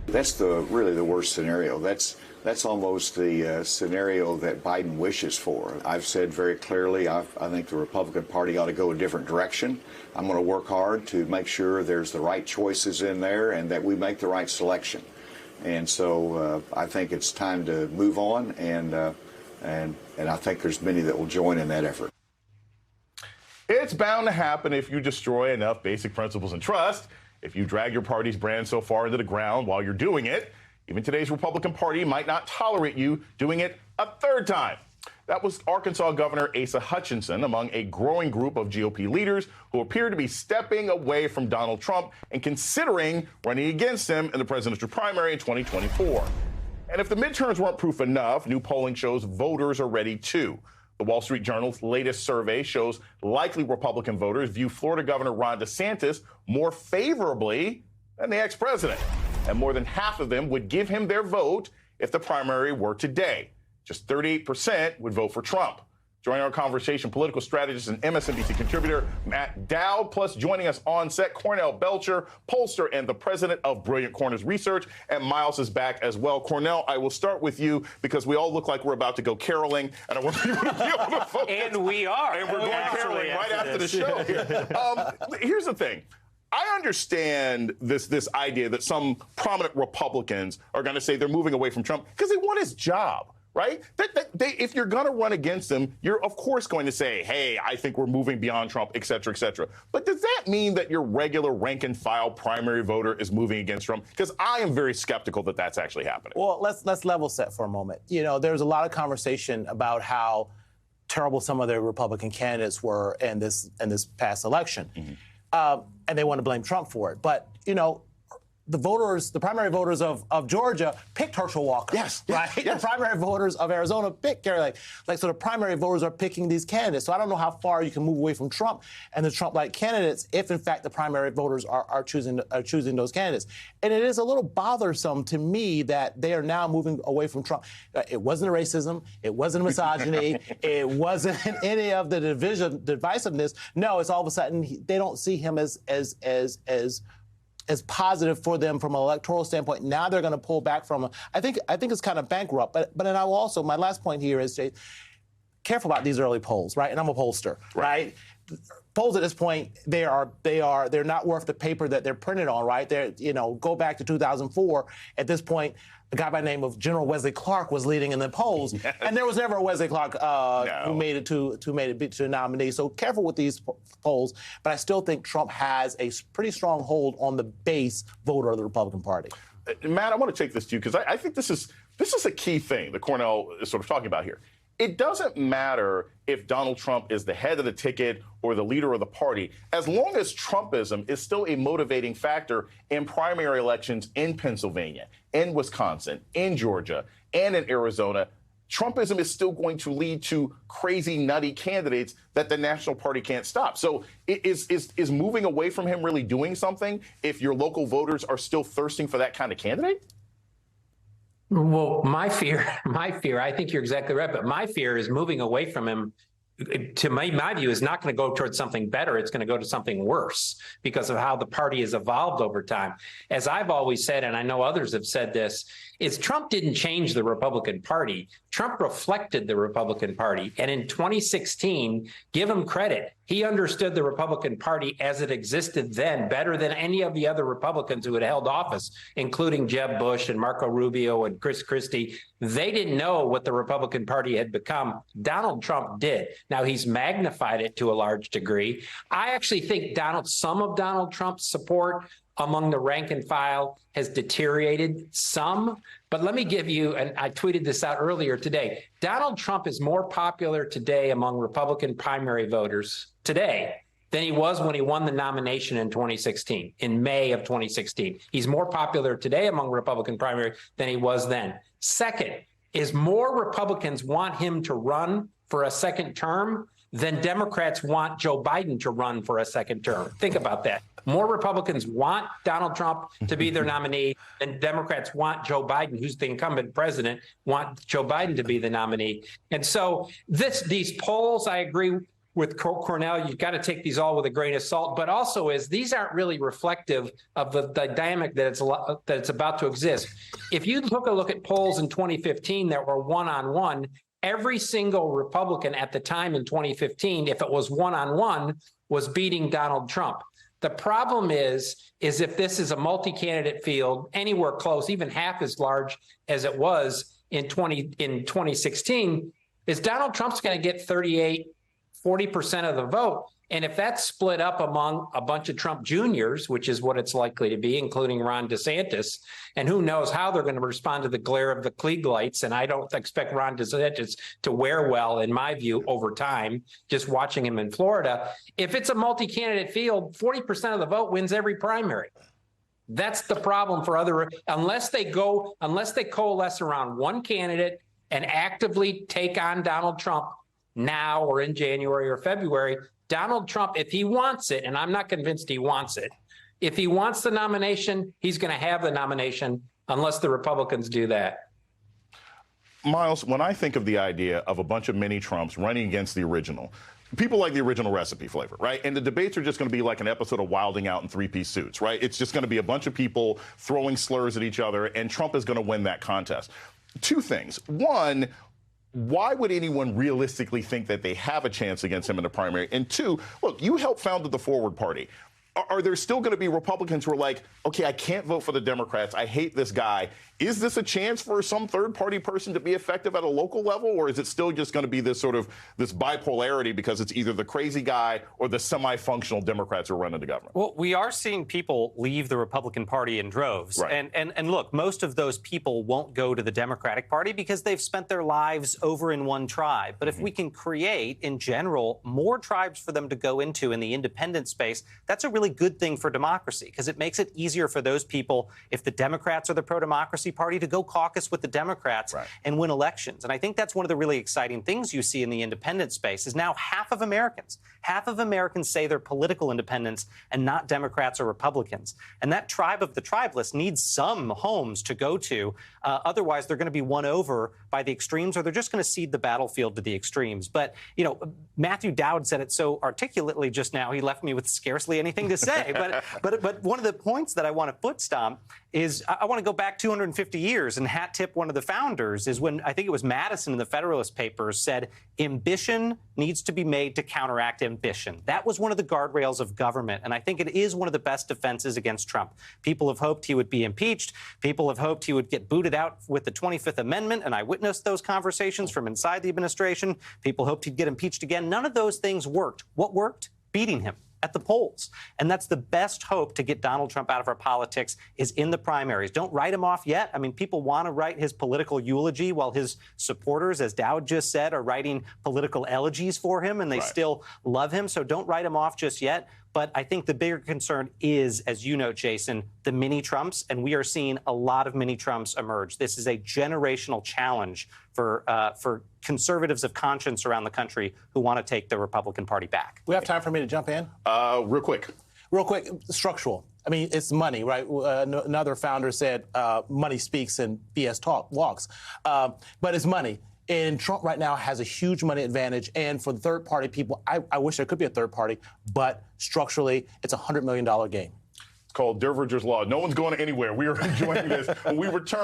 That's really the worst scenario. That's almost the scenario that Biden wishes for. I've said very clearly, I think the Republican Party ought to go a different direction. I'm going to work hard to make sure there's the right choices in there and that we make the right selection. And so I think it's time to move on, and I think there's many that will join in that effort. It's bound to happen if you destroy enough basic principles and trust. If you drag your party's brand so far into the ground while you're doing it, even today's Republican Party might not tolerate you doing it a third time. That was Arkansas Governor Asa Hutchinson among a growing group of GOP leaders who appear to be stepping away from Donald Trump and considering running against him in the presidential primary in 2024. And if the midterms weren't proof enough, new polling shows voters are ready too. The Wall Street Journal's latest survey shows likely Republican voters view Florida Governor Ron DeSantis more favorably than the ex-president. And more than half of them would give him their vote if the primary were today. Just 38% would vote for Trump. Joining our conversation, political strategist and MSNBC contributor Matt Dowd, plus joining us on set, Cornell Belcher, pollster and the president of Brilliant Corners Research, and Miles is back as well. Cornell, I will start with you because we all look like we're about to go caroling, and I want people to be able to focus. And we are. And we're going caroling right after the show here. Here's the thing. I understand this idea that some prominent Republicans are going to say they're moving away from Trump because they want his job. Right? If you're going to run against him, you're, of course, going to say, hey, I think we're moving beyond Trump, et cetera, et cetera. But does that mean that your regular rank-and-file primary voter is moving against Trump? Because I am very skeptical that that's actually happening. Well, let's level set for a moment. You know, there's a lot of conversation about how terrible some of the Republican candidates were in this past election. Mm-hmm. And they want to blame Trump for it. But, you know, the primary voters of Georgia picked Herschel Walker. Yes. Right? Yes. The primary voters of Arizona picked Gary Lake. So the primary voters are picking these candidates. So I don't know how far you can move away from Trump and the Trump-like candidates if, in fact, the primary voters are choosing those candidates. And it is a little bothersome to me that they are now moving away from Trump. It wasn't racism. It wasn't misogyny. It wasn't any of the divisiveness. No, it's all of a sudden they don't see him as positive for them from an electoral standpoint. Now they're going to pull back from. I think it's kind of bankrupt. But then I will also, my last point here is, Jay, careful about these early polls, right? And I'm a pollster, right? Polls at this point, they're not worth the paper that they're printed on, right? Go back to 2004. At this point, a guy by the name of General Wesley Clark was leading in the polls, yes. And there was never a Wesley Clark who made it to a nominee. So careful with these polls. But I still think Trump has a pretty strong hold on the base voter of the Republican Party. Matt, I want to take this to you because I think this is a key thing that Cornell is sort of talking about here. It doesn't matter if Donald Trump is the head of the ticket or the leader of the party, as long as Trumpism is still a motivating factor in primary elections in Pennsylvania, in Wisconsin, in Georgia, and in Arizona. Trumpism is still going to lead to crazy, nutty candidates that the national party can't stop. So is moving away from him really doing something if your local voters are still thirsting for that kind of candidate? Well, my fear, I think you're exactly right, but my fear is moving away from him, to my view, is not going to go towards something better. It's going to go to something worse because of how the party has evolved over time. As I've always said, and I know others have said this, is Trump didn't change the Republican Party. Trump reflected the Republican Party. And in 2016, give him credit, he understood the Republican Party as it existed then better than any of the other Republicans who had held office, including Jeb Bush and Marco Rubio and Chris Christie. They didn't know what the Republican Party had become. Donald Trump did. Now, he's magnified it to a large degree. I actually think some of Donald Trump's support among the rank and file has deteriorated some. But let me give you, and I tweeted this out earlier today, Donald Trump is more popular today among Republican primary voters today than he was when he won the nomination in 2016, in May of 2016. He's more popular today among Republican primary than he was then. Second, is more Republicans want him to run for a second term than Democrats want Joe Biden to run for a second term. Think about that. More Republicans want Donald Trump to be their nominee than Democrats want Joe Biden, who's the incumbent president, want Joe Biden to be the nominee. And so these polls, I agree, Cornell, you've got to take these all with a grain of salt, but also these aren't really reflective of the dynamic that it's about to exist. If you took a look at polls in 2015 that were one-on-one, every single Republican at the time in 2015, if it was one-on-one, was beating Donald Trump. The problem is if this is a multi-candidate field, anywhere close, even half as large as it was in 2016, is Donald Trump's going to get 40% of the vote. And if that's split up among a bunch of Trump juniors, which is what it's likely to be, including Ron DeSantis, and who knows how they're going to respond to the glare of the Klieg lights. And I don't expect Ron DeSantis to wear well, in my view, over time, just watching him in Florida. If it's a multi-candidate field, 40% of the vote wins every primary. That's the problem for unless they coalesce around one candidate and actively take on Donald Trump now or in January or February. Donald Trump, if he wants it, and I'm not convinced he wants it, if he wants the nomination, he's going to have the nomination unless the Republicans do that. Miles, when I think of the idea of a bunch of mini Trumps running against the original, people like the original recipe flavor, right? And the debates are just going to be like an episode of Wilding Out in three-piece suits, right? It's just going to be a bunch of people throwing slurs at each other, and Trump is going to win that contest. Two things. One, why would anyone realistically think that they have a chance against him in the primary? And two, look, you helped found the Forward Party. Are there still going to be Republicans who are like, okay, I can't vote for the Democrats. I hate this guy. Is this a chance for some third-party person to be effective at a local level, or is it still just going to be this this bipolarity because it's either the crazy guy or the semi-functional Democrats who are running the government? Well, we are seeing people leave the Republican Party in droves. Right. And look, most of those people won't go to the Democratic Party because they've spent their lives over in one tribe. But if we can create, in general, more tribes for them to go into in the independent space, that's a really good thing for democracy because it makes it easier for those people, if the Democrats are the pro-democracy party, to go caucus with the Democrats and win elections. And I think that's one of the really exciting things you see in the independent space is now half of Americans say they're political independents and not Democrats or Republicans. And that tribe of the tribeless needs some homes to go to. Otherwise, they're going to be won over by the extremes, or they're just going to cede the battlefield to the extremes. But, you know, Matthew Dowd said it so articulately just now, he left me with scarcely anything to say. But one of the points that I want to foot stomp is I want to go back 250 years and hat tip one of the founders is when I think it was Madison in the Federalist Papers said ambition needs to be made to counteract ambition. That was one of the guardrails of government. And I think it is one of the best defenses against Trump. People have hoped he would be impeached. People have hoped he would get booted out with the 25th Amendment. And I witnessed those conversations from inside the administration. People hoped he'd get impeached again. None of those things worked. What worked? Beating him at the polls. And that's the best hope to get Donald Trump out of our politics is in the primaries. Don't write him off yet. I mean, people want to write his political eulogy while his supporters, as Dowd just said, are writing political elegies for him and they still love him. So don't write him off just yet. But I think the bigger concern is, as you know, Jason, the mini Trumps, and we are seeing a lot of mini Trumps emerge. This is a generational challenge for conservatives of conscience around the country who want to take the Republican Party back. We have time for me to jump in? Real quick, structural. I mean, it's money, right? Another founder said money speaks and BS walks. But it's money. And Trump right now has a huge money advantage. And for the third-party people, I wish there could be a third party, but structurally, it's a $100 million game. it's called Derverger's Law. No one's going anywhere. We are enjoying this. When we return,